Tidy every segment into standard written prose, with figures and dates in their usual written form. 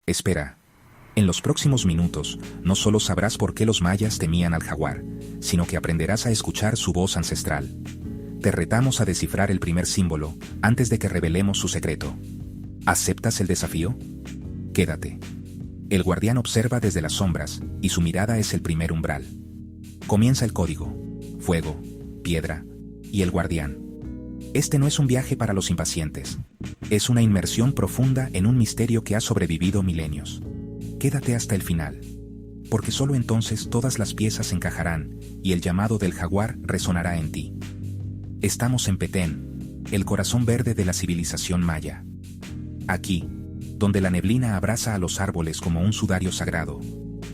Espera. En los próximos minutos, no solo sabrás por qué los mayas temían al jaguar, sino que aprenderás a escuchar su voz ancestral. Te retamos a descifrar el primer símbolo, antes de que revelemos su secreto. ¿Aceptas el desafío? Quédate. El guardián observa desde las sombras, y su mirada es el primer umbral. Comienza el código: fuego, piedra y el guardián. Este no es un viaje para los impacientes. Es una inmersión profunda en un misterio que ha sobrevivido milenios. Quédate hasta el final, porque solo entonces todas las piezas encajarán y el llamado del jaguar resonará en ti. Estamos en Petén, el corazón verde de la civilización maya. Aquí, donde la neblina abraza a los árboles como un sudario sagrado,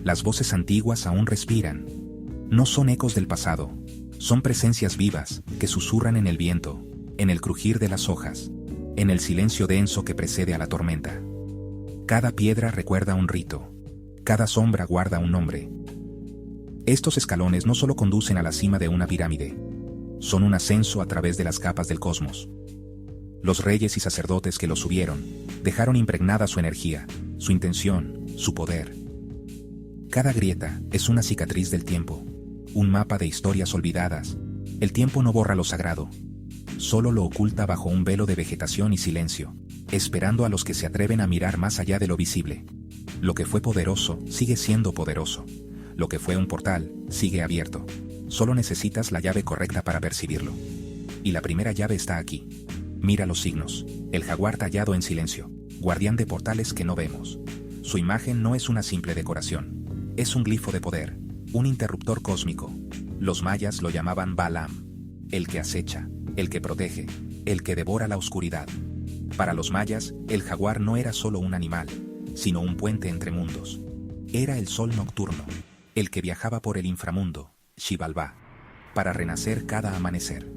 las voces antiguas aún respiran. No son ecos del pasado, son presencias vivas que susurran en el viento, en el crujir de las hojas, en el silencio denso que precede a la tormenta. Cada piedra recuerda un rito, cada sombra guarda un nombre. Estos escalones no solo conducen a la cima de una pirámide, son un ascenso a través de las capas del cosmos. Los reyes y sacerdotes que los subieron dejaron impregnada su energía, su intención, su poder. Cada grieta es una cicatriz del tiempo, un mapa de historias olvidadas. El tiempo no borra lo sagrado, solo lo oculta bajo un velo de vegetación y silencio, esperando a los que se atreven a mirar más allá de lo visible. Lo que fue poderoso sigue siendo poderoso. Lo que fue un portal sigue abierto. Solo necesitas la llave correcta para percibirlo. Y la primera llave está aquí. Mira los signos. El jaguar tallado en silencio, guardián de portales que no vemos. Su imagen no es una simple decoración. Es un glifo de poder, un interruptor cósmico. Los mayas lo llamaban Balaam, el que acecha, el que protege, el que devora la oscuridad. Para los mayas, el jaguar no era solo un animal, sino un puente entre mundos. Era el sol nocturno, el que viajaba por el inframundo, Xibalbá, para renacer cada amanecer.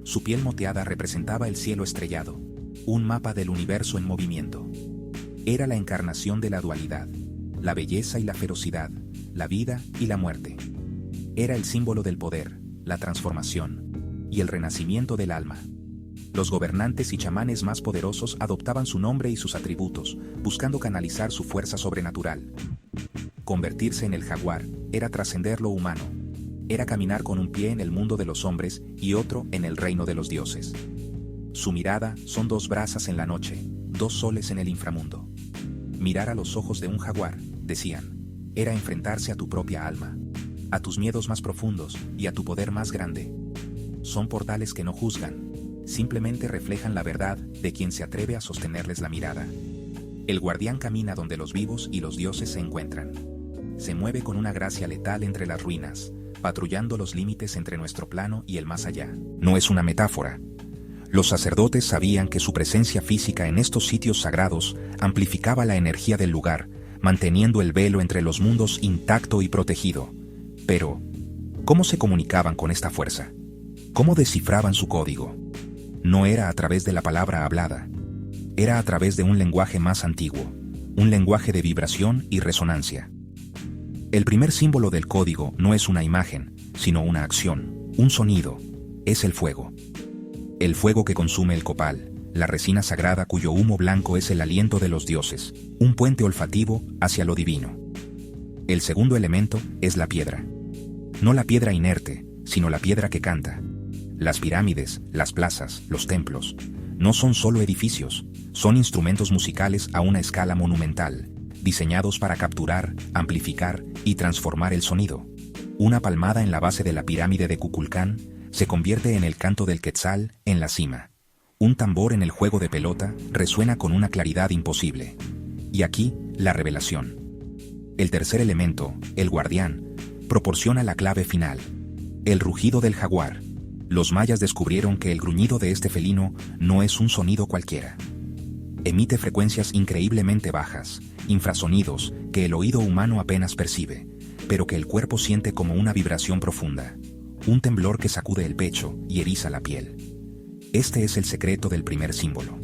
Su piel moteada representaba el cielo estrellado, un mapa del universo en movimiento. Era la encarnación de la dualidad, la belleza y la ferocidad, la vida y la muerte. Era el símbolo del poder, la transformación y el renacimiento del alma. Los gobernantes y chamanes más poderosos adoptaban su nombre y sus atributos, buscando canalizar su fuerza sobrenatural. Convertirse en el jaguar era trascender lo humano. Era caminar con un pie en el mundo de los hombres y otro en el reino de los dioses. Su mirada son dos brasas en la noche, dos soles en el inframundo. Mirar a los ojos de un jaguar, decían, era enfrentarse a tu propia alma, a tus miedos más profundos y a tu poder más grande. Son portales que no juzgan, simplemente reflejan la verdad de quien se atreve a sostenerles la mirada. El guardián camina donde los vivos y los dioses se encuentran. Se mueve con una gracia letal entre las ruinas, patrullando los límites entre nuestro plano y el más allá. No es una metáfora. Los sacerdotes sabían que su presencia física en estos sitios sagrados amplificaba la energía del lugar, manteniendo el velo entre los mundos intacto y protegido. Pero, ¿cómo se comunicaban con esta fuerza? ¿Cómo descifraban su código? No era a través de la palabra hablada. Era a través de un lenguaje más antiguo, un lenguaje de vibración y resonancia. El primer símbolo del código no es una imagen, sino una acción, un sonido. Es el fuego. El fuego que consume el copal, la resina sagrada cuyo humo blanco es el aliento de los dioses, un puente olfativo hacia lo divino. El segundo elemento es la piedra. No la piedra inerte, sino la piedra que canta. Las pirámides, las plazas, los templos, no son solo edificios, son instrumentos musicales a una escala monumental, diseñados para capturar, amplificar y transformar el sonido. Una palmada en la base de la pirámide de Kukulcán se convierte en el canto del quetzal en la cima. Un tambor en el juego de pelota resuena con una claridad imposible. Y aquí, la revelación. El tercer elemento, el guardián, proporciona la clave final. El rugido del jaguar. Los mayas descubrieron que el gruñido de este felino no es un sonido cualquiera. Emite frecuencias increíblemente bajas, infrasonidos que el oído humano apenas percibe, pero que el cuerpo siente como una vibración profunda. Un temblor que sacude el pecho y eriza la piel. Este es el secreto del primer símbolo.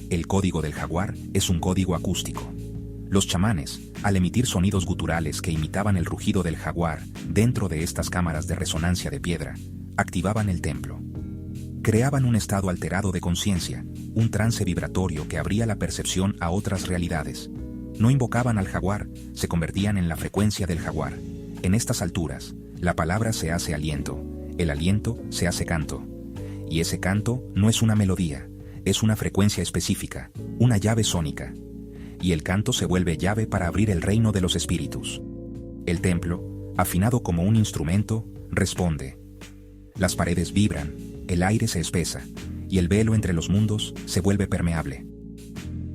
El código del jaguar es un código acústico. Los chamanes, al emitir sonidos guturales que imitaban el rugido del jaguar dentro de estas cámaras de resonancia de piedra, activaban el templo. Creaban un estado alterado de conciencia, un trance vibratorio que abría la percepción a otras realidades. No invocaban al jaguar, se convertían en la frecuencia del jaguar. En estas alturas, la palabra se hace aliento, el aliento se hace canto. Y ese canto no es una melodía, es una frecuencia específica, una llave sónica. Y el canto se vuelve llave para abrir el reino de los espíritus. El templo, afinado como un instrumento, responde. Las paredes vibran, el aire se espesa, y el velo entre los mundos se vuelve permeable.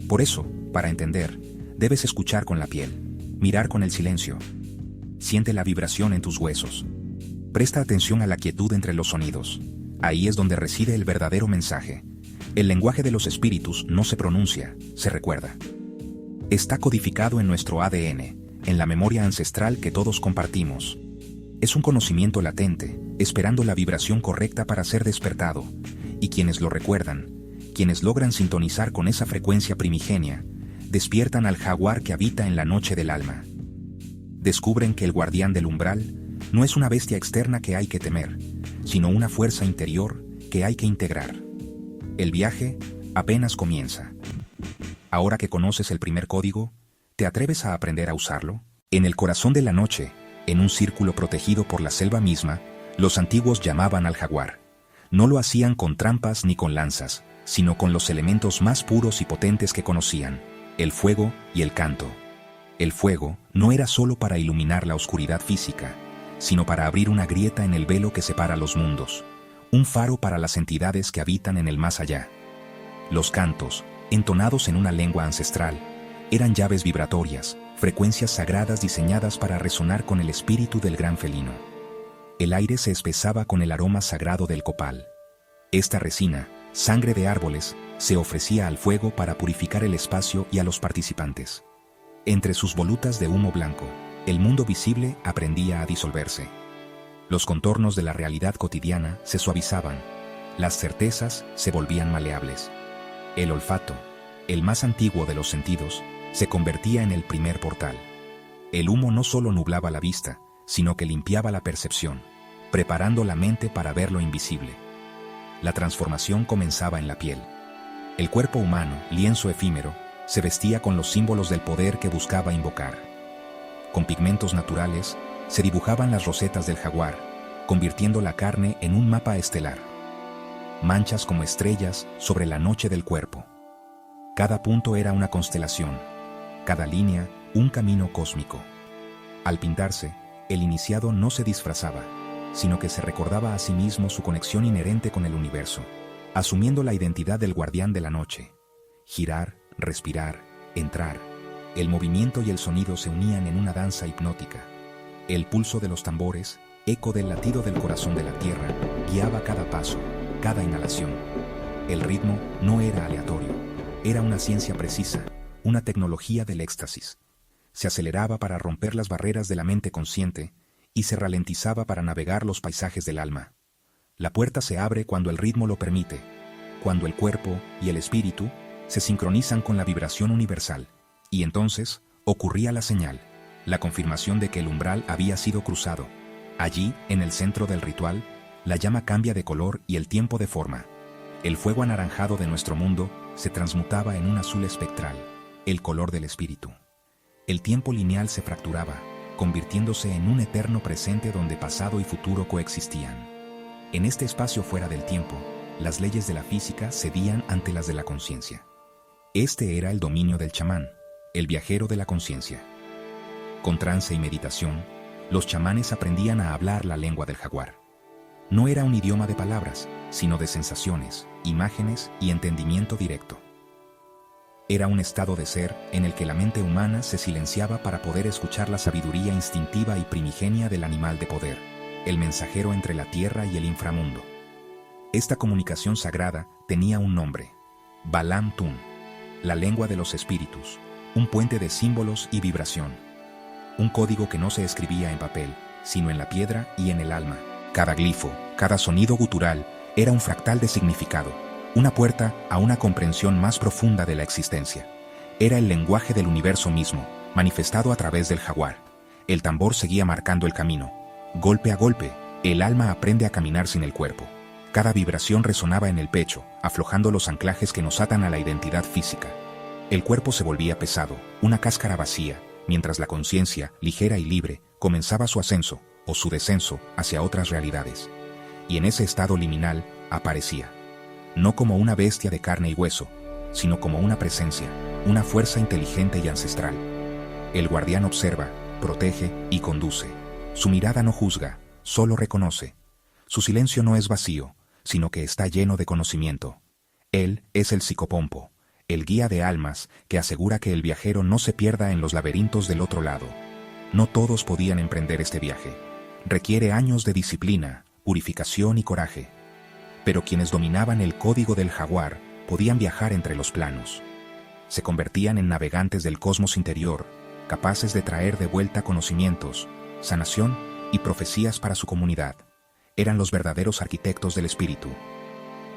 Por eso, para entender, debes escuchar con la piel, mirar con el silencio. Siente la vibración en tus huesos. Presta atención a la quietud entre los sonidos. Ahí es donde reside el verdadero mensaje. El lenguaje de los espíritus no se pronuncia, se recuerda. Está codificado en nuestro ADN, en la memoria ancestral que todos compartimos. Es un conocimiento latente, esperando la vibración correcta para ser despertado, y quienes lo recuerdan, quienes logran sintonizar con esa frecuencia primigenia, despiertan al jaguar que habita en la noche del alma. Descubren que el guardián del umbral no es una bestia externa que hay que temer, sino una fuerza interior que hay que integrar. El viaje apenas comienza. Ahora que conoces el primer código, ¿te atreves a aprender a usarlo? En el corazón de la noche, en un círculo protegido por la selva misma, los antiguos llamaban al jaguar. No lo hacían con trampas ni con lanzas, sino con los elementos más puros y potentes que conocían, el fuego y el canto. El fuego no era solo para iluminar la oscuridad física, sino para abrir una grieta en el velo que separa los mundos, un faro para las entidades que habitan en el más allá. Los cantos, entonados en una lengua ancestral, eran llaves vibratorias, frecuencias sagradas diseñadas para resonar con el espíritu del gran felino. El aire se espesaba con el aroma sagrado del copal. Esta resina, sangre de árboles, se ofrecía al fuego para purificar el espacio y a los participantes. Entre sus volutas de humo blanco, el mundo visible aprendía a disolverse. Los contornos de la realidad cotidiana se suavizaban, las certezas se volvían maleables. El olfato, el más antiguo de los sentidos, se convertía en el primer portal. El humo no solo nublaba la vista, sino que limpiaba la percepción, preparando la mente para ver lo invisible. La transformación comenzaba en la piel. El cuerpo humano, lienzo efímero, se vestía con los símbolos del poder que buscaba invocar. Con pigmentos naturales, se dibujaban las rosetas del jaguar, convirtiendo la carne en un mapa estelar. Manchas como estrellas sobre la noche del cuerpo. Cada punto era una constelación, cada línea un camino cósmico. Al pintarse, el iniciado no se disfrazaba, sino que se recordaba a sí mismo su conexión inherente con el universo, asumiendo la identidad del guardián de la noche. Girar, respirar, entrar. El movimiento y el sonido se unían en una danza hipnótica. El pulso de los tambores, eco del latido del corazón de la tierra, guiaba cada paso, cada inhalación. El ritmo no era aleatorio, era una ciencia precisa, una tecnología del éxtasis. Se aceleraba para romper las barreras de la mente consciente y se ralentizaba para navegar los paisajes del alma. La puerta se abre cuando el ritmo lo permite, cuando el cuerpo y el espíritu se sincronizan con la vibración universal, y entonces ocurría la señal, la confirmación de que el umbral había sido cruzado. Allí, en el centro del ritual, la llama cambia de color y el tiempo de forma. El fuego anaranjado de nuestro mundo se transmutaba en un azul espectral, el color del espíritu. El tiempo lineal se fracturaba, convirtiéndose en un eterno presente donde pasado y futuro coexistían. En este espacio fuera del tiempo, las leyes de la física cedían ante las de la conciencia. Este era el dominio del chamán, el viajero de la conciencia. Con trance y meditación, los chamanes aprendían a hablar la lengua del jaguar. No era un idioma de palabras, sino de sensaciones, imágenes y entendimiento directo. Era un estado de ser en el que la mente humana se silenciaba para poder escuchar la sabiduría instintiva y primigenia del animal de poder, el mensajero entre la tierra y el inframundo. Esta comunicación sagrada tenía un nombre: Balam Tun, la lengua de los espíritus, un puente de símbolos y vibración. Un código que no se escribía en papel, sino en la piedra y en el alma. Cada glifo, cada sonido gutural, era un fractal de significado, una puerta a una comprensión más profunda de la existencia. Era el lenguaje del universo mismo, manifestado a través del jaguar. El tambor seguía marcando el camino. Golpe a golpe, el alma aprende a caminar sin el cuerpo. Cada vibración resonaba en el pecho, aflojando los anclajes que nos atan a la identidad física. El cuerpo se volvía pesado, una cáscara vacía, mientras la conciencia, ligera y libre, comenzaba su ascenso, o su descenso, hacia otras realidades. Y en ese estado liminal, aparecía. No como una bestia de carne y hueso, sino como una presencia, una fuerza inteligente y ancestral. El guardián observa, protege y conduce. Su mirada no juzga, solo reconoce. Su silencio no es vacío, sino que está lleno de conocimiento. Él es el psicopompo, el guía de almas que asegura que el viajero no se pierda en los laberintos del otro lado. No todos podían emprender este viaje. Requiere años de disciplina, purificación y coraje. Pero quienes dominaban el código del jaguar podían viajar entre los planos. Se convertían en navegantes del cosmos interior, capaces de traer de vuelta conocimientos, sanación y profecías para su comunidad. Eran los verdaderos arquitectos del espíritu.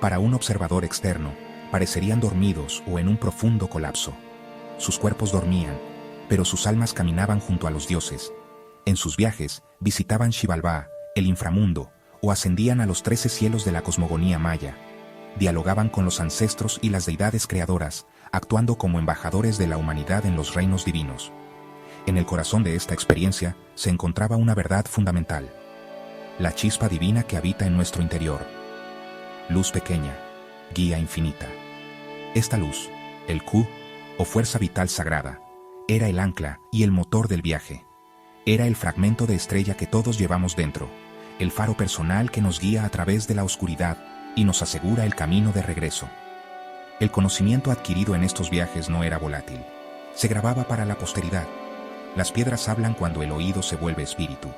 Para un observador externo, parecerían dormidos o en un profundo colapso. Sus cuerpos dormían, pero sus almas caminaban junto a los dioses. En sus viajes, visitaban Xibalbá, el inframundo, o ascendían a los 13 cielos de la cosmogonía maya. Dialogaban con los ancestros y las deidades creadoras, actuando como embajadores de la humanidad en los reinos divinos. En el corazón de esta experiencia se encontraba una verdad fundamental: la chispa divina que habita en nuestro interior. Luz pequeña, guía infinita. Esta luz, el Q, o fuerza vital sagrada, era el ancla y el motor del viaje. Era el fragmento de estrella que todos llevamos dentro, el faro personal que nos guía a través de la oscuridad y nos asegura el camino de regreso. El conocimiento adquirido en estos viajes no era volátil. Se grababa para la posteridad. Las piedras hablan cuando el oído se vuelve espíritu.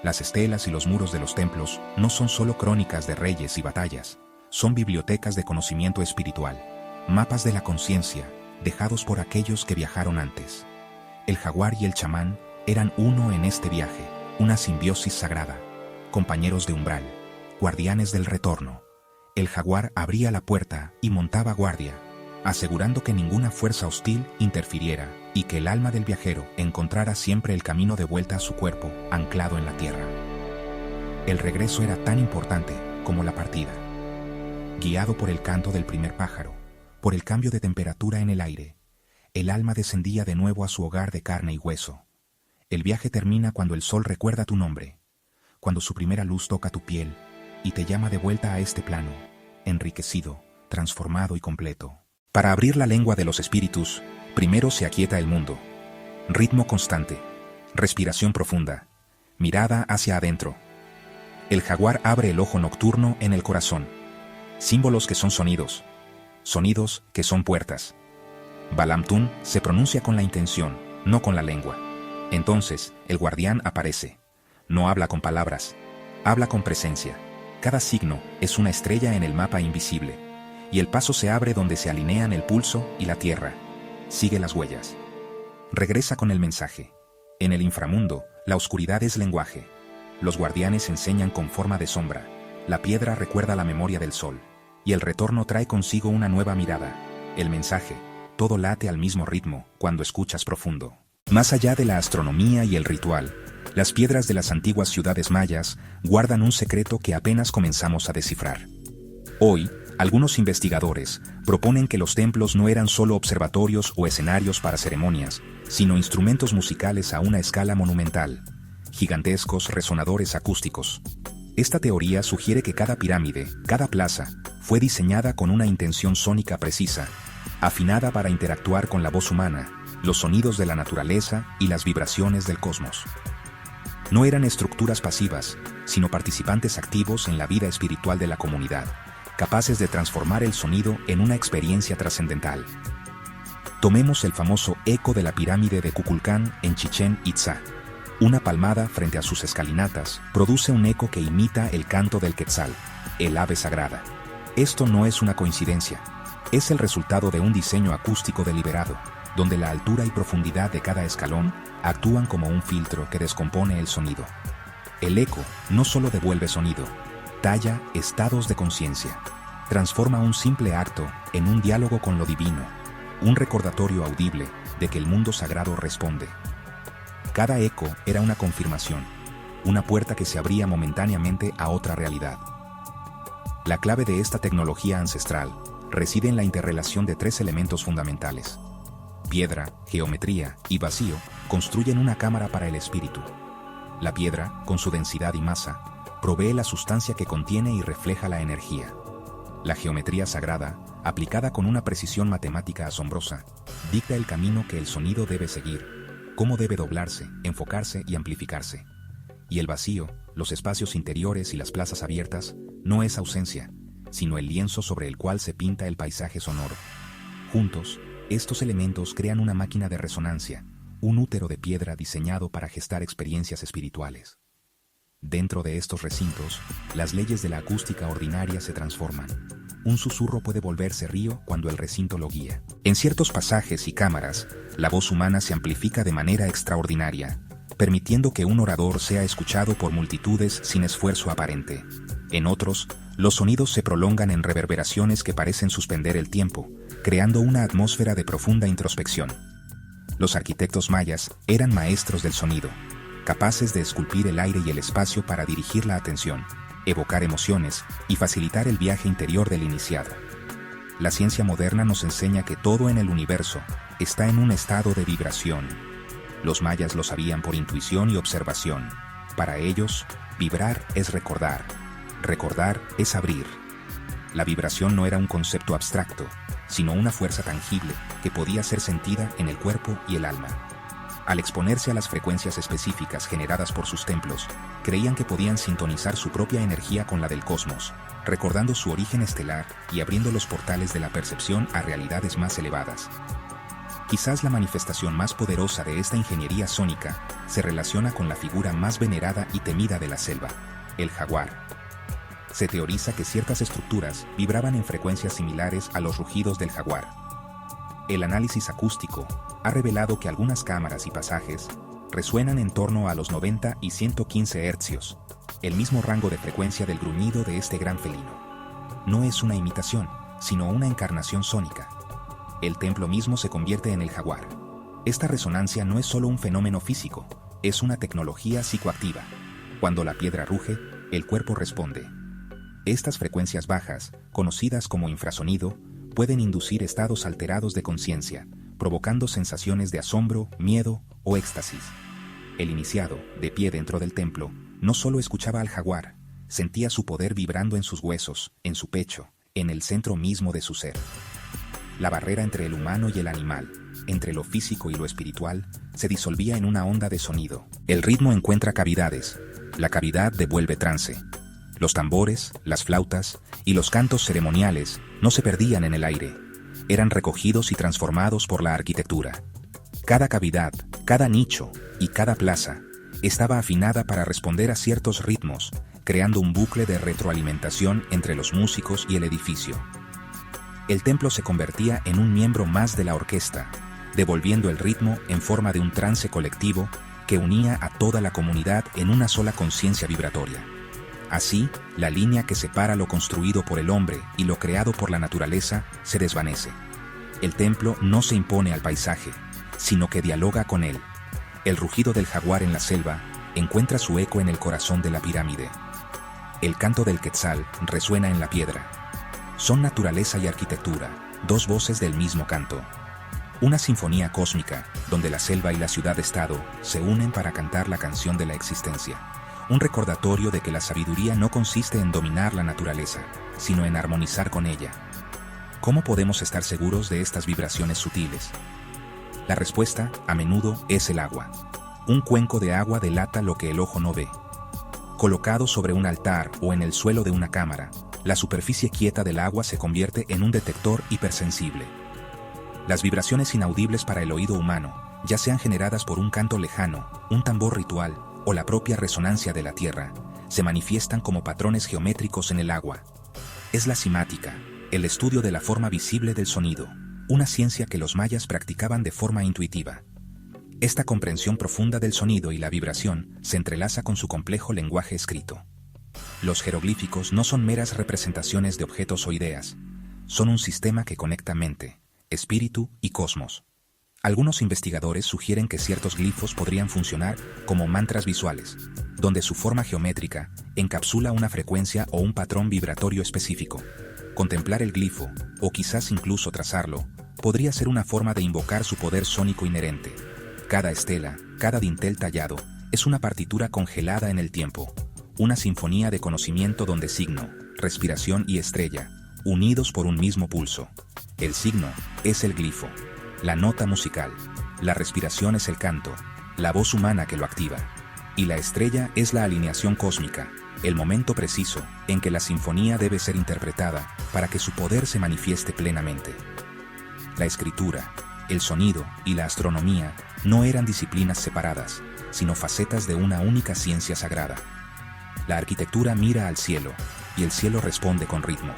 Las estelas y los muros de los templos no son solo crónicas de reyes y batallas, son bibliotecas de conocimiento espiritual, mapas de la conciencia, dejados por aquellos que viajaron antes. El jaguar y el chamán eran uno en este viaje, una simbiosis sagrada, compañeros de umbral, guardianes del retorno. El jaguar abría la puerta y montaba guardia, asegurando que ninguna fuerza hostil interfiriera y que el alma del viajero encontrara siempre el camino de vuelta a su cuerpo anclado en la tierra. El regreso era tan importante como la partida. Guiado por el canto del primer pájaro, por el cambio de temperatura en el aire, el alma descendía de nuevo a su hogar de carne y hueso. El viaje termina cuando el sol recuerda tu nombre, cuando su primera luz toca tu piel y te llama de vuelta a este plano, enriquecido, transformado y completo. Para abrir la lengua de los espíritus, primero se aquieta el mundo. Ritmo constante, respiración profunda, mirada hacia adentro. El jaguar abre el ojo nocturno en el corazón. Símbolos que son sonidos, sonidos que son puertas. Balamtún se pronuncia con la intención, no con la lengua. Entonces, el guardián aparece. No habla con palabras, habla con presencia. Cada signo es una estrella en el mapa invisible, y el paso se abre donde se alinean el pulso y la tierra. Sigue las huellas. Regresa con el mensaje. En el inframundo, la oscuridad es lenguaje. Los guardianes enseñan con forma de sombra. La piedra recuerda la memoria del sol, y el retorno trae consigo una nueva mirada. El mensaje, todo late al mismo ritmo cuando escuchas profundo. Más allá de la astronomía y el ritual, las piedras de las antiguas ciudades mayas guardan un secreto que apenas comenzamos a descifrar. Hoy, algunos investigadores proponen que los templos no eran solo observatorios o escenarios para ceremonias, sino instrumentos musicales a una escala monumental, gigantescos resonadores acústicos. Esta teoría sugiere que cada pirámide, cada plaza, fue diseñada con una intención sónica precisa, afinada para interactuar con la voz humana, los sonidos de la naturaleza y las vibraciones del cosmos. No eran estructuras pasivas, sino participantes activos en la vida espiritual de la comunidad, capaces de transformar el sonido en una experiencia trascendental. Tomemos el famoso eco de la pirámide de Kukulcán en Chichén Itzá. Una palmada frente a sus escalinatas produce un eco que imita el canto del quetzal, el ave sagrada. Esto no es una coincidencia, es el resultado de un diseño acústico deliberado, donde la altura y profundidad de cada escalón actúan como un filtro que descompone el sonido. El eco no solo devuelve sonido, talla estados de conciencia, transforma un simple acto en un diálogo con lo divino, un recordatorio audible de que el mundo sagrado responde. Cada eco era una confirmación, una puerta que se abría momentáneamente a otra realidad. La clave de esta tecnología ancestral reside en la interrelación de tres elementos fundamentales: Piedra, geometría y vacío construyen una cámara para el espíritu. La piedra, con su densidad y masa, provee la sustancia que contiene y refleja la energía. La geometría sagrada, aplicada con una precisión matemática asombrosa, dicta el camino que el sonido debe seguir, cómo debe doblarse, enfocarse y amplificarse. Y el vacío, los espacios interiores y las plazas abiertas, no es ausencia, sino el lienzo sobre el cual se pinta el paisaje sonoro. Juntos, estos elementos crean una máquina de resonancia, un útero de piedra diseñado para gestar experiencias espirituales. Dentro de estos recintos, las leyes de la acústica ordinaria se transforman. Un susurro puede volverse río cuando el recinto lo guía. En ciertos pasajes y cámaras, la voz humana se amplifica de manera extraordinaria, permitiendo que un orador sea escuchado por multitudes sin esfuerzo aparente. En otros, los sonidos se prolongan en reverberaciones que parecen suspender el tiempo, creando una atmósfera de profunda introspección. Los arquitectos mayas eran maestros del sonido, capaces de esculpir el aire y el espacio para dirigir la atención, evocar emociones y facilitar el viaje interior del iniciado. La ciencia moderna nos enseña que todo en el universo está en un estado de vibración. Los mayas lo sabían por intuición y observación. Para ellos, vibrar es recordar. Recordar es abrir. La vibración no era un concepto abstracto, sino una fuerza tangible que podía ser sentida en el cuerpo y el alma. Al exponerse a las frecuencias específicas generadas por sus templos, creían que podían sintonizar su propia energía con la del cosmos, recordando su origen estelar y abriendo los portales de la percepción a realidades más elevadas. Quizás la manifestación más poderosa de esta ingeniería sónica se relaciona con la figura más venerada y temida de la selva, el jaguar. Se teoriza que ciertas estructuras vibraban en frecuencias similares a los rugidos del jaguar. El análisis acústico ha revelado que algunas cámaras y pasajes resuenan en torno a los 90 y 115 hercios, el mismo rango de frecuencia del gruñido de este gran felino. No es una imitación, sino una encarnación sónica. El templo mismo se convierte en el jaguar. Esta resonancia no es solo un fenómeno físico, es una tecnología psicoactiva. Cuando la piedra ruge, el cuerpo responde. Estas frecuencias bajas, conocidas como infrasonido, pueden inducir estados alterados de conciencia, provocando sensaciones de asombro, miedo o éxtasis. El iniciado, de pie dentro del templo, no solo escuchaba al jaguar, sentía su poder vibrando en sus huesos, en su pecho, en el centro mismo de su ser. La barrera entre el humano y el animal, entre lo físico y lo espiritual, se disolvía en una onda de sonido. El ritmo encuentra cavidades, la cavidad devuelve trance. Los tambores, las flautas y los cantos ceremoniales no se perdían en el aire, eran recogidos y transformados por la arquitectura. Cada cavidad, cada nicho y cada plaza estaba afinada para responder a ciertos ritmos, creando un bucle de retroalimentación entre los músicos y el edificio. El templo se convertía en un miembro más de la orquesta, devolviendo el ritmo en forma de un trance colectivo que unía a toda la comunidad en una sola conciencia vibratoria. Así, la línea que separa lo construido por el hombre y lo creado por la naturaleza se desvanece. El templo no se impone al paisaje, sino que dialoga con él. El rugido del jaguar en la selva encuentra su eco en el corazón de la pirámide. El canto del quetzal resuena en la piedra. Son naturaleza y arquitectura, dos voces del mismo canto. Una sinfonía cósmica, donde la selva y la ciudad-estado se unen para cantar la canción de la existencia. Un recordatorio de que la sabiduría no consiste en dominar la naturaleza, sino en armonizar con ella. ¿Cómo podemos estar seguros de estas vibraciones sutiles? La respuesta, a menudo, es el agua. Un cuenco de agua delata lo que el ojo no ve. Colocado sobre un altar o en el suelo de una cámara, la superficie quieta del agua se convierte en un detector hipersensible. Las vibraciones inaudibles para el oído humano, ya sean generadas por un canto lejano, un tambor ritual, o la propia resonancia de la tierra, se manifiestan como patrones geométricos en el agua. Es la simática, el estudio de la forma visible del sonido, una ciencia que los mayas practicaban de forma intuitiva. Esta comprensión profunda del sonido y la vibración se entrelaza con su complejo lenguaje escrito. Los jeroglíficos no son meras representaciones de objetos o ideas, son un sistema que conecta mente, espíritu y cosmos. Algunos investigadores sugieren que ciertos glifos podrían funcionar como mantras visuales, donde su forma geométrica encapsula una frecuencia o un patrón vibratorio específico. Contemplar el glifo, o quizás incluso trazarlo, podría ser una forma de invocar su poder sónico inherente. Cada estela, cada dintel tallado, es una partitura congelada en el tiempo, una sinfonía de conocimiento donde signo, respiración y estrella, unidos por un mismo pulso. El signo es el glifo, la nota musical, la respiración es el canto, la voz humana que lo activa, y la estrella es la alineación cósmica, el momento preciso en que la sinfonía debe ser interpretada para que su poder se manifieste plenamente. La escritura, el sonido y la astronomía no eran disciplinas separadas, sino facetas de una única ciencia sagrada. La arquitectura mira al cielo, y el cielo responde con ritmo.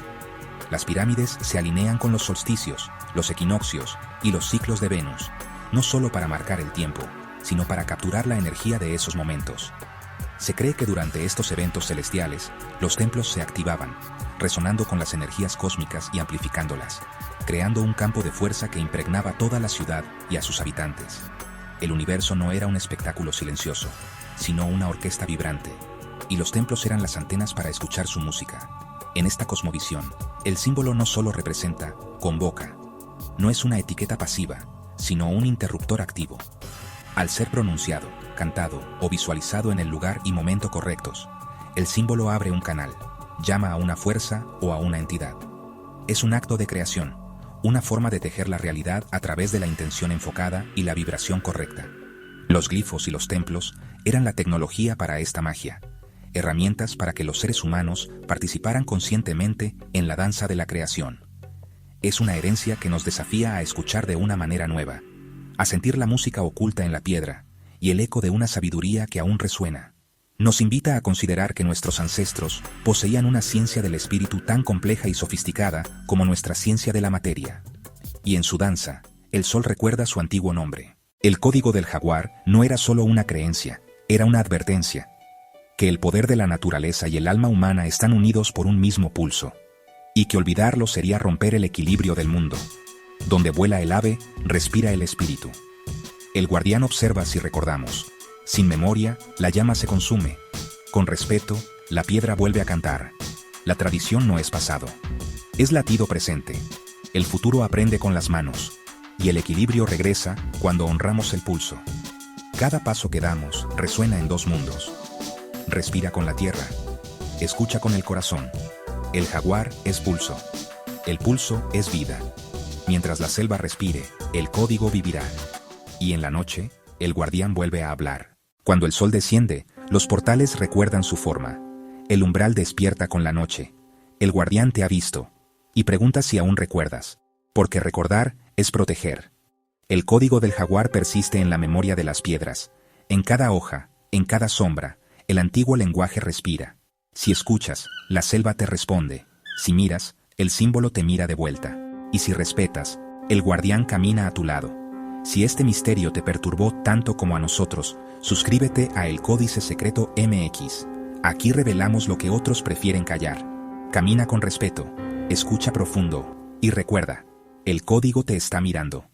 Las pirámides se alinean con los solsticios, los equinoccios y los ciclos de Venus, no solo para marcar el tiempo, sino para capturar la energía de esos momentos. Se cree que durante estos eventos celestiales, los templos se activaban, resonando con las energías cósmicas y amplificándolas, creando un campo de fuerza que impregnaba toda la ciudad y a sus habitantes. El universo no era un espectáculo silencioso, sino una orquesta vibrante, y los templos eran las antenas para escuchar su música. En esta cosmovisión, el símbolo no solo representa, convoca. No es una etiqueta pasiva, sino un interruptor activo. Al ser pronunciado, cantado o visualizado en el lugar y momento correctos, el símbolo abre un canal, llama a una fuerza o a una entidad. Es un acto de creación, una forma de tejer la realidad a través de la intención enfocada y la vibración correcta. Los glifos y los templos eran la tecnología para esta magia, herramientas para que los seres humanos participaran conscientemente en la danza de la creación. Es una herencia que nos desafía a escuchar de una manera nueva, a sentir la música oculta en la piedra y el eco de una sabiduría que aún resuena. Nos invita a considerar que nuestros ancestros poseían una ciencia del espíritu tan compleja y sofisticada como nuestra ciencia de la materia. Y en su danza, el sol recuerda su antiguo nombre. El código del jaguar no era solo una creencia, era una advertencia. Que el poder de la naturaleza y el alma humana están unidos por un mismo pulso, y que olvidarlo sería romper el equilibrio del mundo. Donde vuela el ave, respira el espíritu. El guardián observa si recordamos. Sin memoria, la llama se consume. Con respeto, la piedra vuelve a cantar. La tradición no es pasado. Es latido presente. El futuro aprende con las manos. Y el equilibrio regresa cuando honramos el pulso. Cada paso que damos resuena en dos mundos. Respira con la tierra. Escucha con el corazón. El jaguar es pulso. El pulso es vida. Mientras la selva respire, el código vivirá. Y en la noche, el guardián vuelve a hablar. Cuando el sol desciende, los portales recuerdan su forma. El umbral despierta con la noche. El guardián te ha visto. Y pregunta si aún recuerdas. Porque recordar es proteger. El código del jaguar persiste en la memoria de las piedras. En cada hoja, en cada sombra, el antiguo lenguaje respira. Si escuchas, la selva te responde. Si miras, el símbolo te mira de vuelta. Y si respetas, el guardián camina a tu lado. Si este misterio te perturbó tanto como a nosotros, suscríbete a El Códice Secreto MX. Aquí revelamos lo que otros prefieren callar. Camina con respeto, escucha profundo, y recuerda, el código te está mirando.